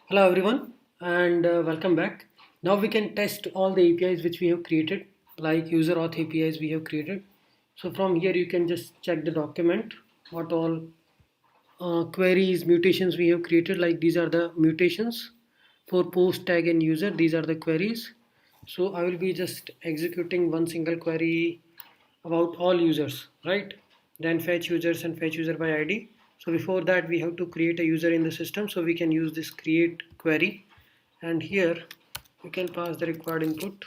Hello everyone and welcome back. Now we can test all the APIs which we have created, like user auth APIs we have created. So from here you can just check the document, what all queries, mutations we have created. Like these are the mutations for post, tag and user. These are the queries. So I will be just executing one single query about all users, right? Then fetch users and fetch user by ID. So before that we have to create a user in the system, so we can use this create query, and here you can pass the required input.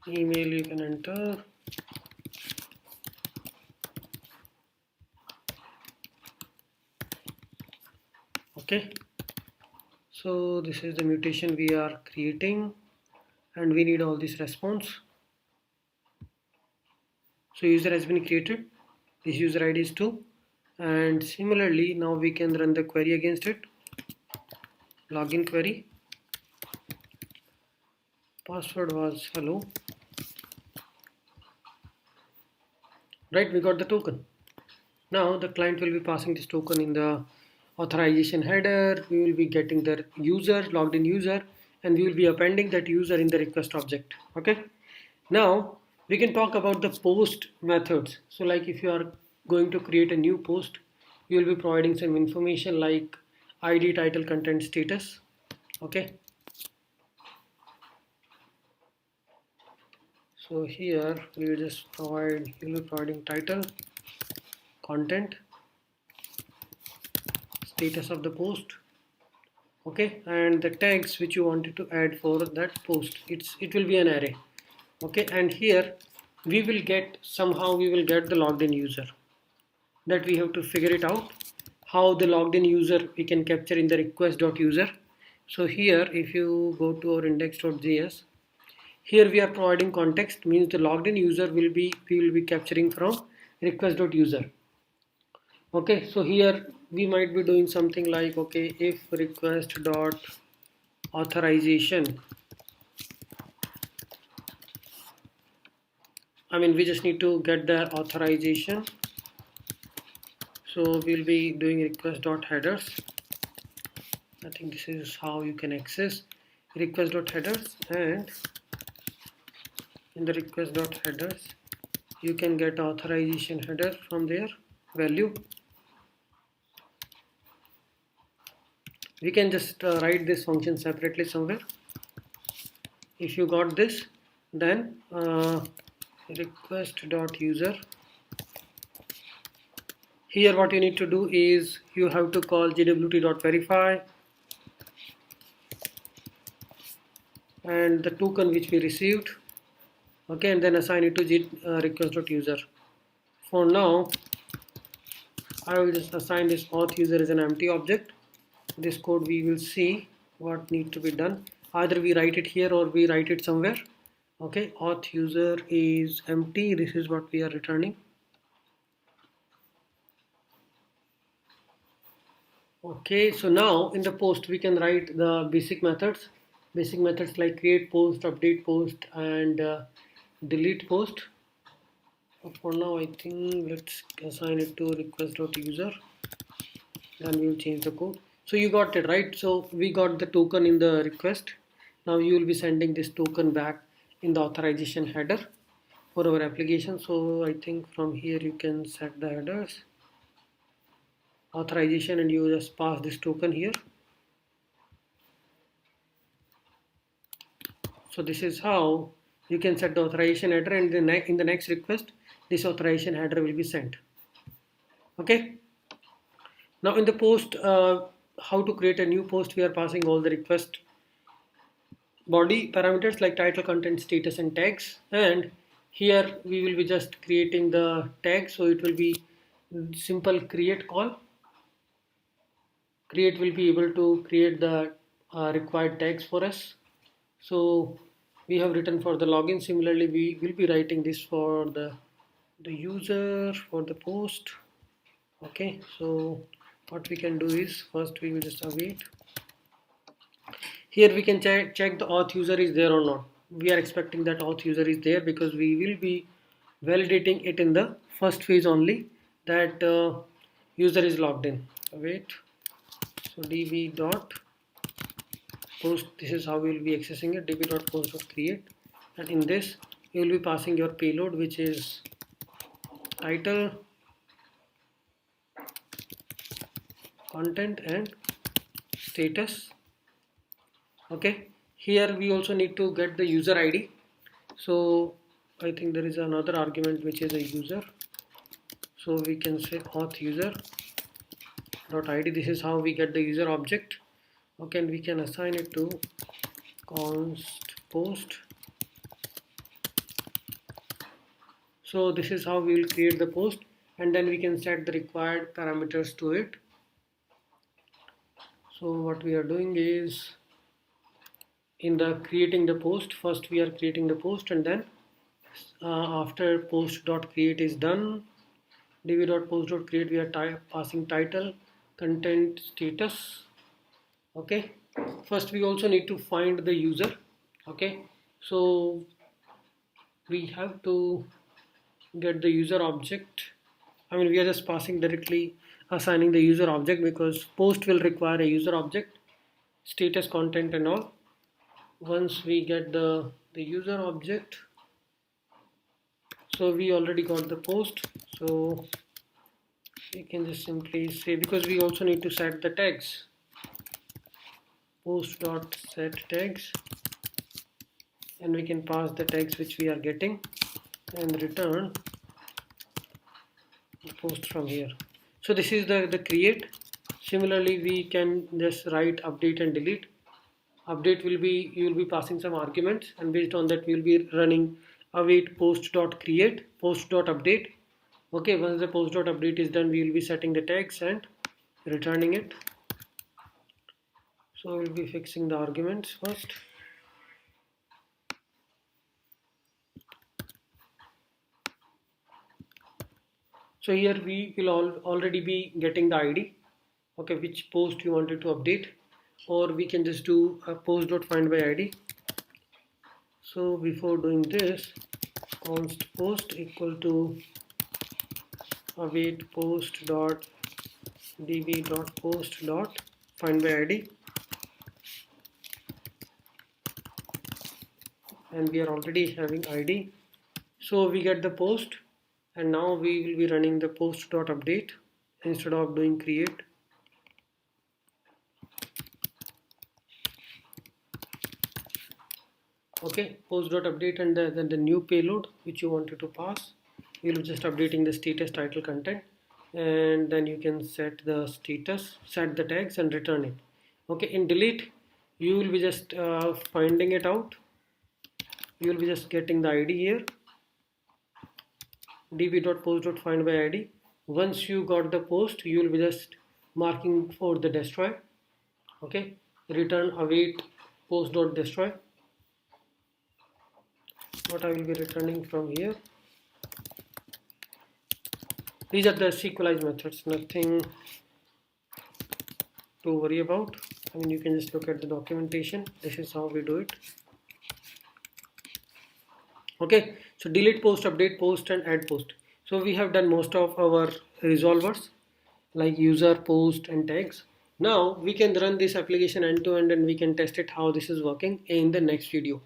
Email you can enter. Okay, so this is the mutation we are creating and we need all this response. So user has been created, this user ID is 2, and similarly now we can run the query against it. Login query, password was hello, right? We got the token. Now the client will be passing this token in the authorization header. We will be getting the user, logged in user, and we will be appending that user in the request object. Okay, now we can talk about the post methods. So like if you are going to create a new post, you will be providing some information like ID, title, content, status. Okay, so here we will just provide, you will be providing title, content, status of the post, okay, and the tags which you wanted to add for that post. It will be an array. Okay, and here we will get, somehow we will get the logged in user, that we have to figure it out how the logged in user we can capture in the request.user. So here if you go to our index.js, here we are providing context, means the logged in user will be, we will be capturing from request.user. Okay, so here we might be doing something like, okay, if request dot authorization, I mean we just need to get the authorization, so we'll be doing request dot headers. I think this is how you can access request dot headers, and in the request dot headers you can get authorization header from their value. We can just write this function separately somewhere. If you got this, then request.user, here what you need to do is you have to call gwt.verify and the token which we received, okay, and then assign it to request.user. For now I will just assign this auth user as an empty object. This code we will see what needs to be done. Either we write it here or we write it somewhere. Okay, auth user is empty. This is what we are returning. Okay, so now in the post we can write the basic methods. Basic methods like create post, update post, and delete post. For now I think let's assign it to request.user, then we will change the code. So you got it, right? So we got the token in the request. Now you will be sending this token back in the authorization header for our application. So I think from here you can set the headers, authorization, and you just pass this token here. So this is how you can set the authorization header, and in the next request this authorization header will be sent. Okay, now in the post, how to create a new post, we are passing all the request body parameters like title, content, status, and tags, and here we will be just creating the tag. So it will be simple create call. Create will be able to create the required tags for us. So we have written for the login. Similarly we will be writing this for the user, for the post. Okay, so what we can do is first we will just await. Here we can check the auth user is there or not. We are expecting that auth user is there because we will be validating it in the first phase only. that user is logged in. Wait, so db dot post, this is how we will be accessing it, db dot post dot create, and in this you will be passing your payload, which is title, content and status. Okay, here we also need to get the user ID. So I think there is another argument which is a user, so we can say auth user dot id. This is how we get the user object. Okay, and we can assign it to const post. So this is how we will create the post, and then we can set the required parameters to it. So what we are doing is, in the creating the post, first we are creating the post, and then after post.create is done, db.post.create, we are passing title, content, status. Okay, first we also need to find the user. Okay, so we have to get the user object. I mean, we are just passing directly, assigning the user object, because post will require a user object, status, content and all. Once we get the user object, so we already got the post, so we can just simply say, because we also need to set the tags, post.set tags, and we can pass the tags which we are getting and return the post from here. So this is the create. Similarly, we can just write update and delete. Update will be, you will be passing some arguments, and based on that we will be running await post.create, post.update. Okay, once the post.update is done, we will be setting the tags and returning it. So we'll be fixing the arguments first. So here we will already be getting the ID, okay, which post you wanted to update, or we can just do a post.findById. So before doing this, const post equal to await post dot db dot post dot findById, and we are already having ID. So we get the post, and now we will be running the post dot update instead of doing create. Okay, post dot update, and then the new payload which you wanted to pass, you will be just updating the status, title, content, and then you can set the status, set the tags and return it. Okay, in delete you will be just finding it out. You will be just getting the ID here, db.post.findById. Once you got the post, you will be just marking for the destroy. Okay, return await post.destroy. What I will be returning from here, these are the sequelize methods, nothing to worry about. I mean, you can just look at the documentation. This is how we do it. Okay, so delete post, update post and add post. So we have done most of our resolvers like user, post and tags. Now we can run this application end to end, and we can test it how this is working in the next video.